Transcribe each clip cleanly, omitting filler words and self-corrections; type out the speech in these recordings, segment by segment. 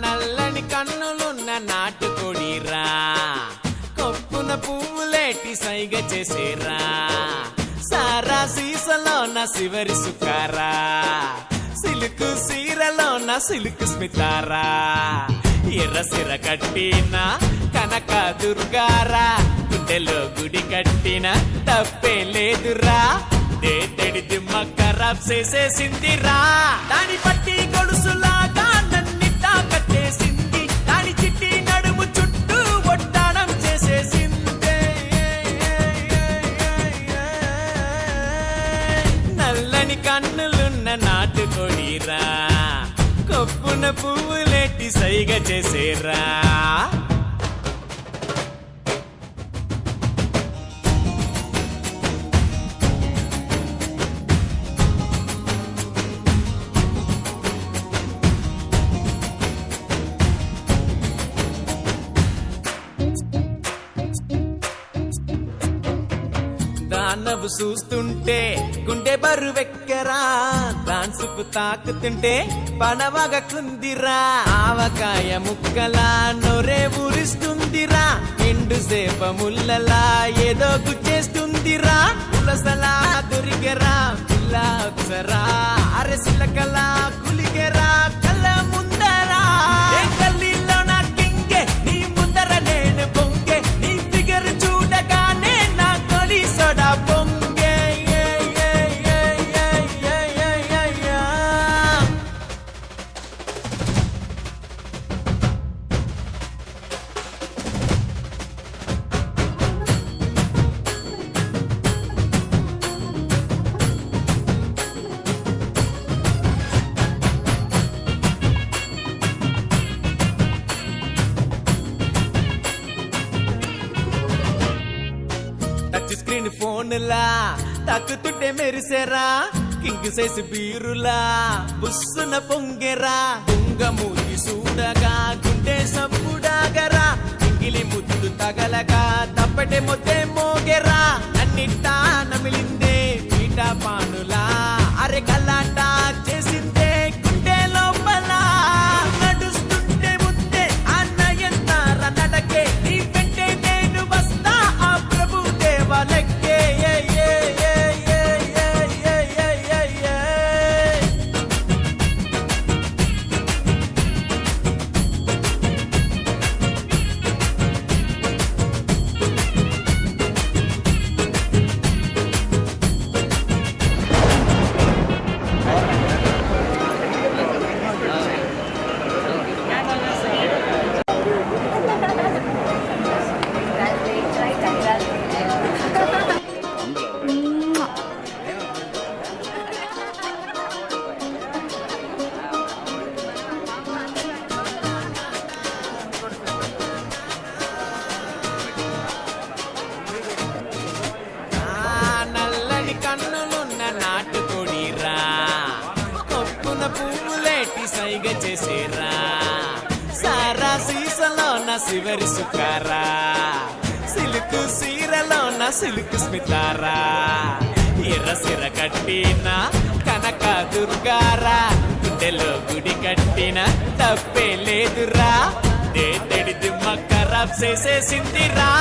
నల్లని కన్నులున్న నాటుకోడిరా, కొప్పున పువ్వులేటి సైగ చేసేరా, సారా సీసలో నా శివరి సుకారా, సిలుకు సీరలో నా సిలుకు స్మితారా, ఎర్ర సిర కట్టిన కనక దుర్గారా, గుండెలో గుడి కట్టిన తప్పే లేదురా, దేడి దిమ్మ ఖరాబ్ చేసేసిందిరా, దాని పట్టి గొలుసులాగా నన్నిట్టా కట్టేసింది, దాని చిట్టి నడుము చుట్టూ ఒట్టాడం చేసేసిందే, నల్లని కన్నులున్న నాటుకోడిరా, కొప్పున పువ్వులేటి సైగ చేసేరా. దానవు చూస్తుంటే గుండె బరువెక్కరా, డాన్సుకు తాకుతుంటే పనవగ కుందిరా, ఆవకాయ ముక్కలా నొరే ఊరిస్తుందిరా, ఎండు సేప ముల్లలా ఏదో గుచ్చేస్తుందిరా, పులసలా దొరికెరా పిల్ల అప్సరా, అరసిలకలా కులిగెరా కళ్ళ ముందరా, గల్లీలో నా కింగే నీ ముందర నేను బొంగే, నీ ఫిగర్ చూడగానే నా కొలి సోడా బొంగే, టచ్ స్క్రీన్ ఫోన్లా తక్కుతుంటే మెరిసేరా, కింగ్ సైజ్ బీరులా బుస్సున పొంగెరా, దొంగ మూతి చూడగా గుండె సప్పుడాగరా, ఇంగిలి ముద్దు తగలగా తప్పటే మొత్తే మోగెరా, అన్నిట్టా నమిలిందే పీట పానులా, అరె కల్లాట చేసిందే గుండె లోపల, నడుస్తుంటే ముందే అన్నయ్యంతార నడకే, నీ వెంటే నేను వస్తా ఆ ప్రభు దేవాలకే, కన్నులున్న నాటుకోడిరా, కొప్పున పువ్వులేటి సైగ చేసేరా, సారా సీసలో నా శివరి సుకారా, సిలుకు సీరలో నా సిలుకు స్మితారా, ఎర్ర సిర కట్టిన కనక దుర్గారా, గుండెలో గుడి కట్టిన తప్పే లేదురా, దేడి దిమ్మ ఖరాబ్ చేసేసిందిరా,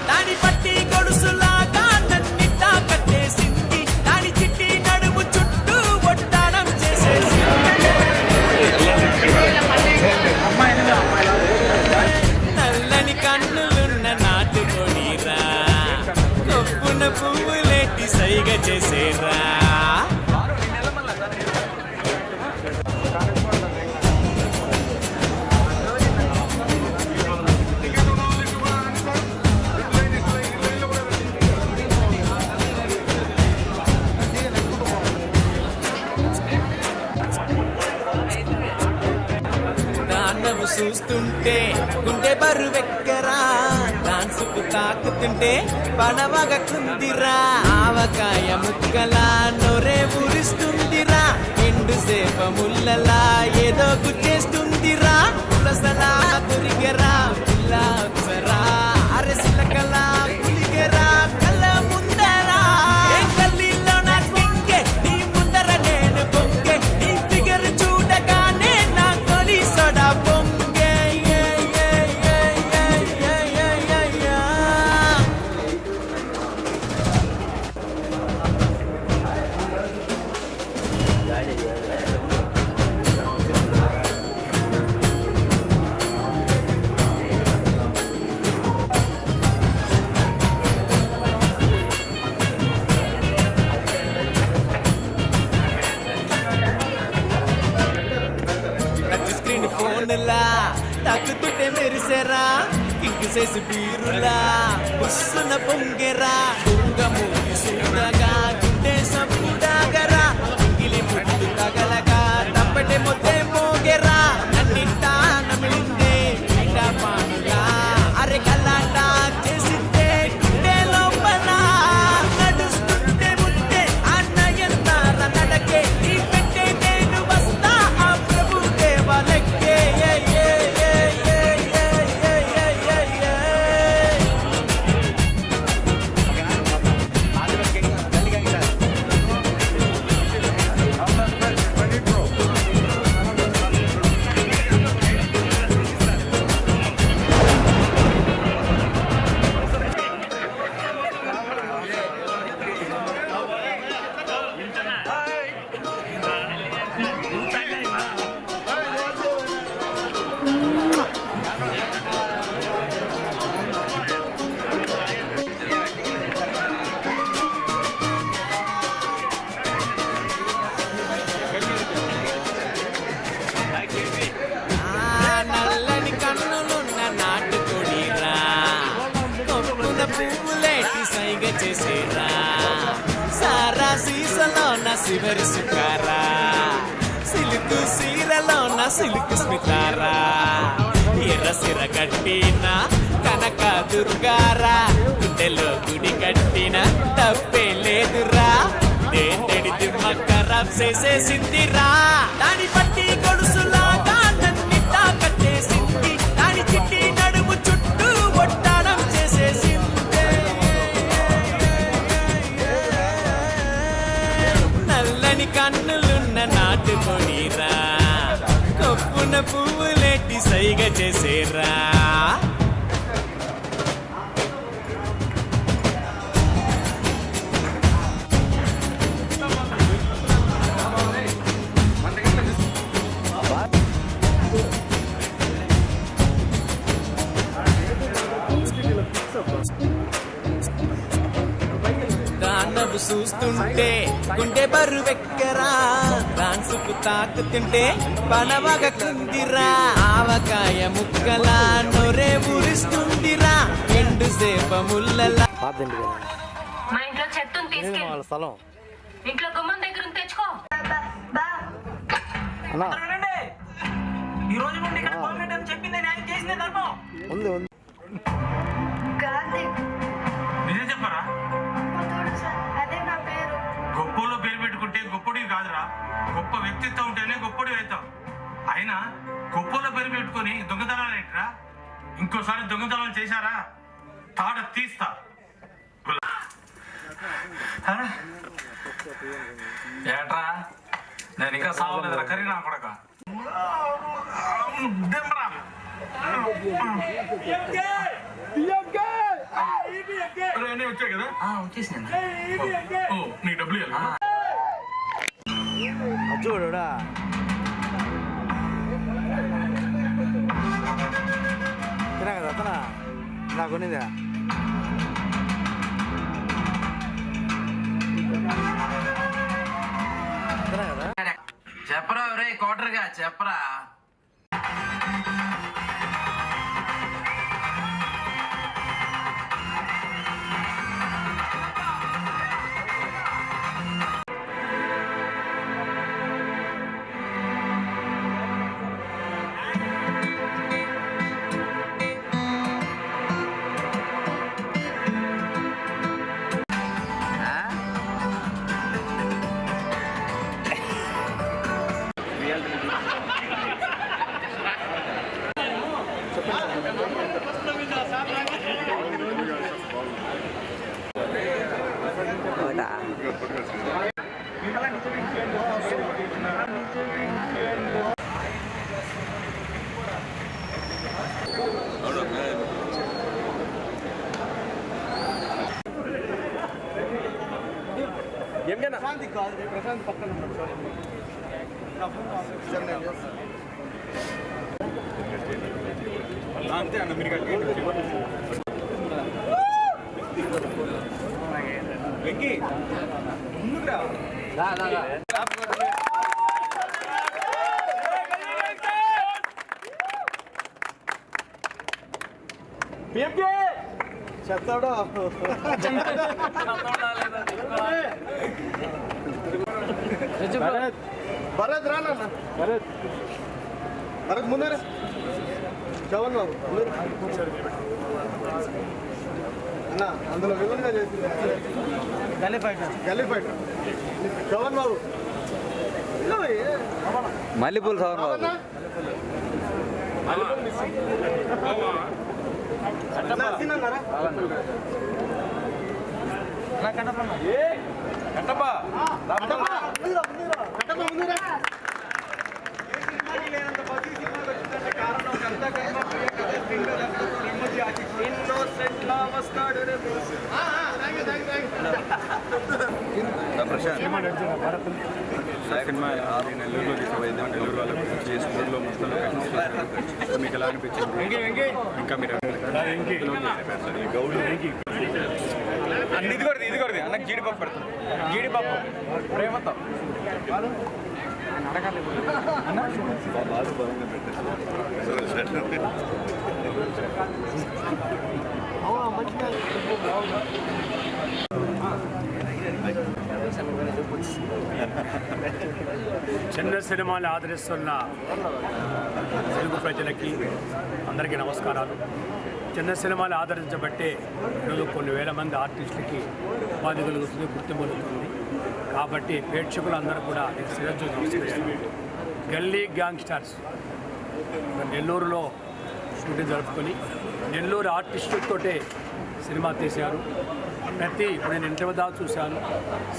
దాని పట్టి గొలుసులాగా నన్నిట్టా కట్టేసింది, దాని చిట్టి నడుము చుట్టూ ఒట్టాడం చేసేసింది, నల్లని కన్నులున్న నాటుకోడిరా, కొప్పున పువ్వులేటి సైగ చేసేరా. చూస్తుంటే గుండె బరువెక్కరా, డాన్సుకు సుపు తాకుతుంటే పడవగ కుందిరా ఆవకాయ ముక్కలా నొరే ఊరిస్తుందిరా ఎండు సేప ముల్లలా ఏదో గుచ్చేస్తుందిరా పులసలా దొరికెరా పిల్ల అప్సరా అరసిలకలా పులిగెరా కళ్ళ ముందరా గల్లీలో నా కింగే నీ ముందర నేను బొంగే నీ ఫిగర్ చూడగానే నా కొలి సొడా బొంగే టచ్ స్క్రీన్ ఫోన్లా తగ్గుతుంటే మెరిసెరా కింగ్ చేసి బీరులా బుస్సున పొంగెరా దొంగ మూగి సూడగా గుండె సప్పుడాగరా ఇంగిలి ముట్టు తగలగా తప్పటే మొత్తే మోగెరా నన్నింటా నమిలిందే బయట పానులా అరె కల్లాట చేసిందే గుండె లోపల నడుస్తుంటే ముట్టే అన్నయ్యంతార నడకే నీ పెట్టే నేను వస్తా ఆ ప్రభు దేవాలకే నల్లని కన్నులున్న నాటుకొడిరా కొప్పున పువ్వులేటి సైగ చేసేరా సారా సీసలో నా శివరి సుకారా సిలుకు సీరలో నా సిలుకు స్మితారా ఎర్ర సిర కట్టిన కనక దుర్గారా గుండెలో గుడి కట్టిన తప్పే లేదురా దేంతడి దిమ్మ ఖరాబ్ చేసేసిందిరా దాని పట్టి గొడుసులాగా నన్నిట్టా కట్టేసింది దాని చిట్టి నడుము చుట్టూ ఒట్టాడం చేసేసింది నల్లని కన్నులున్న నాటుకొడిరా కొప్పున పువ్వులేటి సైగ చేసేరా దానవు చూస్తుంటే గుండె బరువెక్కరా డాన్సుకు తాకుతుంటే పడవగ కుందిరా ఆవకాయ ముక్కలా నొరే ఊరిస్తుందిరా ఎండు సేప ముల్లలా మా ఇంట్లో చెట్టును తీసుకెళ్ళి స్థలం ఇంట్లో గుమ్మం దగ్గర ఉంది, తెచ్చుకో. అన్నా ఈ రోజు నుండి ఇక్కడ పర్మనెంట్ అని చెప్పింది నేను చేసిన ధర్మం ఉంది ఉంది కార్తీక్ నిజం చెప్పరా మా తోడు సార్, అదే నా పేరు. గొప్పలో పేరు పెట్టుకుంటే గొప్పడివి కాదురా, గొప్ప వ్యక్తిత్వం ఉంటేనే గొప్పడి అవుతావు. అయినా గొప్పలో పేరు పెట్టుకొని దొంగతనాలు ఏంట్రా? ఇంకోసారి దొంగతనాలు చేశారా తాట తీస్తా. ఏట్రా నేను ఇంకా సావలేదురా కరీనా కొడక. వచ్చాయి కదా వచ్చేసి నీకు డబ్బులు ఇవ్వాలి. చూడుడా తినా కదా అతనా నాకు కొనిందా తినా కదా చెప్పరా రే కోటర్గా చెప్పరా. ప్రశాంత్ కాదు, ప్రశాంత్ పక్కన ఉన్నాడు. అంతే అన్న మీరు వెంకీ ముందుకురా. చెప్తాడు భరత్ రానా భరత్ భరత్ ముందరే చవన్ బాబు అన్న అందులో విలువగా చేసింది గల్లీ ఫైట్ చవన్ బాబు మల్లెపూలు సవన్ బాబు సినిమా నెల్లూరులో తీసుకుపోయింది. నెల్లూరు వాళ్ళకి చేసుకుంటూ మొత్తం మీకు ఎలా అనిపించింది? ఇంకా మీరు ఇది కూడా అన్నకు జీడిపప్పు పెడతాను. జీడిపప్పు ప్రేమతో చిన్న సినిమాలు ఆదరిస్తున్న తెలుగు ప్రజలకి అందరికీ నమస్కారాలు. చిన్న సినిమాలు ఆదరించబట్టే ఈరోజు కొన్ని వేల మంది ఆర్టిస్టులకి ఉపాధి కలుగుతుంది, గుర్తింపు కలుగుతుంది. కాబట్టి ప్రేక్షకులందరూ కూడా నేను శిరస్సు నమస్కరిస్తున్నాను. గల్లీ గ్యాంగ్స్టర్స్ నెల్లూరులో షూటింగ్ జరుపుకొని నెల్లూరు ఆర్టిస్టులతోటే సినిమా తీశారు. ఇప్పుడు నేను ఇంటర్వ్యూ దాకా చూశాను.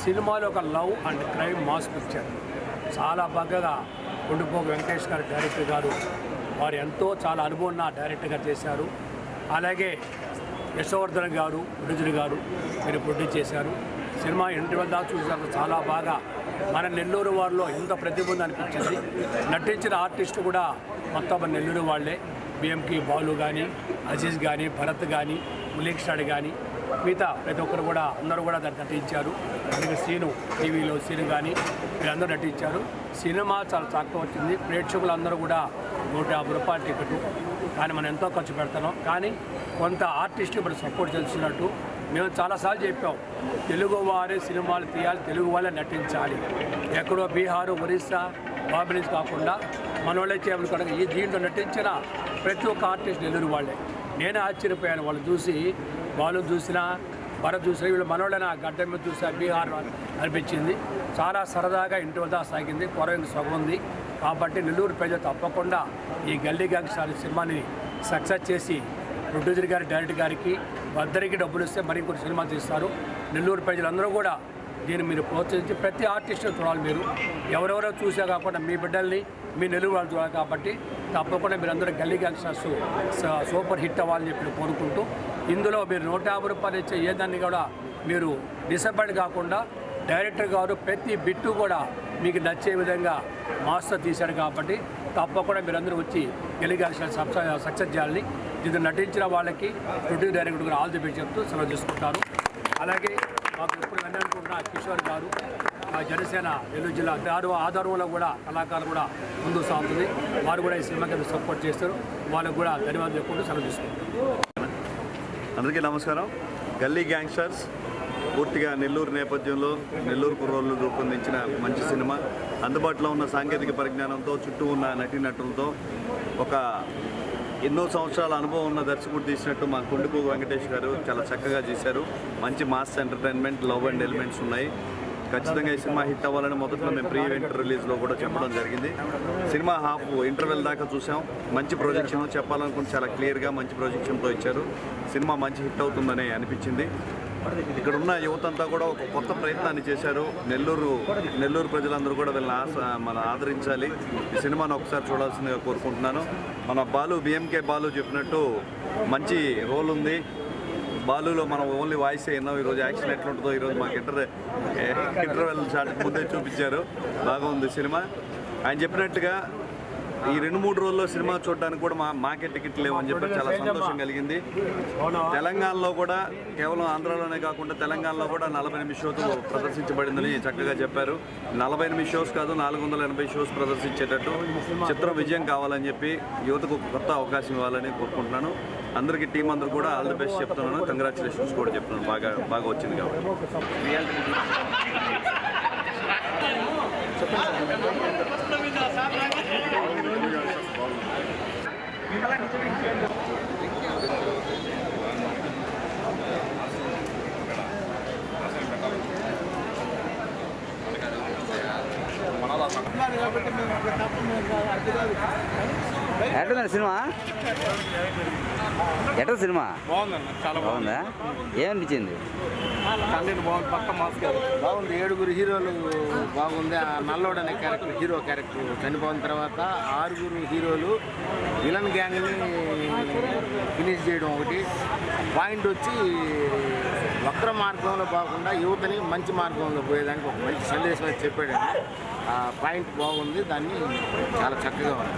సినిమాలో ఒక love and crime mass picture చాలా బాగా కొండపోగు వెంకటేష్ గారు డైరెక్టర్ గారు వారు ఎంతో చాలా అనుభవం ఉన్న డైరెక్టర్గా చేశారు. అలాగే యశోవర్ధన్ గారు ప్రొడ్యూసర్ గారు మీరు ప్రొడ్యూస్ చేశారు. సినిమా ఇంటర్వ్యూ దాకా చూశారు. చాలా బాగా మన నెల్లూరు వారిలో ఎంత ప్రతిభ ఉంది అనిపించింది. నటించిన ఆర్టిస్టు కూడా మొత్తం మన నెల్లూరు వాళ్ళే. బిఎంకి బాలు కానీ, అజీజ్ కానీ, భరత్ కానీ, ములీక్ స్టాడ్ కానీ మిగతా ప్రతి ఒక్కరు కూడా అందరూ కూడా దాన్ని నటించారు. అలాగే సీను టీవీలో సీను కానీ వీళ్ళందరూ నటించారు. సినిమా చాలా చక్కగా వచ్చింది. ప్రేక్షకులందరూ కూడా 150 రూపాయల టికెట్ కానీ మనం ఎంతో ఖర్చు పెడతాం. కానీ కొంత ఆర్టిస్ట్ ఇప్పుడు సపోర్ట్ చేస్తున్నట్టు మేము చాలాసార్లు చెప్పాం. తెలుగు వారే సినిమాలు తీయాలి, తెలుగు వాళ్ళే నటించాలి. ఎక్కడో బీహారు, ఒరిస్సా, బాంబే నుంచి కాకుండా మన వాళ్ళే చేయాలనుకోవడం. ఈ దీంట్లో నటించిన ప్రతి ఒక్క ఆర్టిస్ట్ నెల్లూరు వాళ్ళే. నేనే ఆశ్చర్యపోయాను వాళ్ళు చూసి. వాళ్ళు చూసినా, భరత్ చూసినా, వీళ్ళు మనోళ్ళైనా గడ్డ మీద చూసా బీహార్ అనిపించింది. చాలా సరదాగా ఇంటివద్ద సాగింది. కొరవైన సొగం ఉంది. కాబట్టి నెల్లూరు ప్రజలు తప్పకుండా ఈ గల్లీ గ్యాంగ్స్టర్ సినిమాని సక్సెస్ చేసి ప్రొడ్యూసర్ గారి, డైరెక్టర్ గారికి అందరికీ డబ్బులు ఇస్తే మరి ఇంకొక సినిమా తీస్తారు. నెల్లూరు ప్రజలందరూ కూడా దీన్ని మీరు ప్రోత్సహించి ప్రతి ఆర్టిస్ట్ని చూడాలి. మీరు ఎవరెవరో చూసా కాకుండా మీ బిడ్డల్ని, మీ నెల్లూరు వాళ్ళు చూడాలి. కాబట్టి తప్పకుండా మీరందరూ గల్లీ గ్యాంగ్స్టర్స్ సూపర్ హిట్ అవ్వాలని చెప్పి కోరుకుంటూ, ఇందులో మీరు 150 రూపాయలు ఇచ్చే ఏదాన్ని కూడా మీరు డిసప్పాయింట్ కాకుండా డైరెక్టర్ గారు ప్రతి బిట్టు కూడా మీకు నచ్చే విధంగా మాస్టర్ తీశాడు. కాబట్టి తప్పకుండా మీరందరూ వచ్చి గల్లీ గ్యాంగ్స్టర్స్ సక్సెస్ చేయాలని దీన్ని నటించిన వాళ్ళకి ప్రొడ్యూసర్ డైరెక్టర్ కూడా ఆల్ ది బెస్ట్ చెప్తూ సెలవు తీసుకుంటారు. అలాగే మాకు ఇప్పుడు అనుకుంటున్న కిషోర్ గారు జనసేన నెల్లూరు జిల్లా ఆధారంలో కూడా కళాకారులు కూడా ముందుకు సాగుతుంది. వారు కూడా ఈ సినిమాకి సపోర్ట్ చేస్తారు. వాళ్ళకు కూడా ధన్యవాదాలు చెప్పుకుంటూ సెలవు తీసుకుంటారు. అందరికీ నమస్కారం. గల్లీ గ్యాంగ్స్టర్స్ పూర్తిగా నెల్లూరు నేపథ్యంలో నెల్లూరు కుర్రోళ్ళు రూపొందించిన మంచి సినిమా. అందుబాటులో ఉన్న సాంకేతిక పరిజ్ఞానంతో, చుట్టూ ఉన్న నటీనటులతో ఒక ఎన్నో సంవత్సరాల అనుభవం ఉన్న దర్శకుడు తీసినట్టు మా కొండపోగు వెంకటేష్ గారు చాలా చక్కగా చేశారు. మంచి mass entertainment, love and elements ఉన్నాయి. ఖచ్చితంగా ఈ సినిమా హిట్ అవ్వాలని మొదట్లో మేము ప్రీ ఈవెంట్ రిలీజ్లో కూడా చెప్పడం జరిగింది. సినిమా హాఫ్ ఇంటర్వెల్ దాకా చూసాం. మంచి ప్రొజెక్షన్ చెప్పాలనుకుంటే చాలా క్లియర్గా మంచి ప్రొజెక్షన్తో ఇచ్చారు. సినిమా మంచి హిట్ అవుతుందని అనిపించింది. ఇక్కడ ఉన్న యువతంతా కూడా ఒక కొత్త ప్రయత్నాన్ని చేశారు. నెల్లూరు ప్రజలందరూ కూడా వీళ్ళని ఆదరించాలి. ఈ సినిమాను ఒకసారి చూడాల్సిందిగా కోరుకుంటున్నాను. మన బాలు, బిఎంకే బాలు చెప్పినట్టు మంచి రోల్ ఉంది. బాలులో మనం ఓన్లీ వాయిస్ విన్నాం. ఈరోజు యాక్షన్ ఎట్లుంటుందో ఈరోజు మాకు ఇంటర్వెల్ షాట్ ముందే చూపించారు. బాగా ఉంది సినిమా. ఆయన చెప్పినట్టుగా ఈ 2-3 రోజుల్లో సినిమా చూడడానికి కూడా మాకే టికెట్ లేవు అని చెప్పి చాలా సంతోషం కలిగింది. తెలంగాణలో కూడా కేవలం ఆంధ్రాలోనే కాకుండా తెలంగాణలో కూడా 48 షోస్ ప్రదర్శించబడిందని చక్కగా చెప్పారు. 48 షోస్ కాదు, 480 షోస్ ప్రదర్శించేటట్టు చిత్రం విజయం కావాలని చెప్పి యువతకు కొత్త అవకాశం ఇవ్వాలని కోరుకుంటున్నాను. అందరికీ టీం అందరూ కూడా ఆల్ ది బెస్ట్ చెప్తున్నాను. కంగ్రాచులేషన్స్ కూడా చెప్తున్నాను. బాగా వచ్చింది కాబట్టి. ఎట్లా సినిమా? ఎట్లా సినిమా? బాగుందన్న, చాలా బాగుందా? ఏమనిపించింది? కంటెంట్ బాగుంది, పక్క మాస్ బాగుంది. 7 హీరోలు బాగుంది. ఆ నల్లోడు అనే క్యారెక్టర్, హీరో క్యారెక్టర్ చనిపోయిన తర్వాత 6 హీరోలు విలన్ గ్యాంగ్ని ఫినిష్ చేయడం ఒకటి పాయింట్. వచ్చి వక్ర మార్గంలో కాకుండా యువతని మంచి మార్గంలో పోయేదానికి ఒక మంచి సందేశం అయితే చెప్పాడండి. ఆ పాయింట్ బాగుంది. దాన్ని చాలా చక్కగా ఉంది.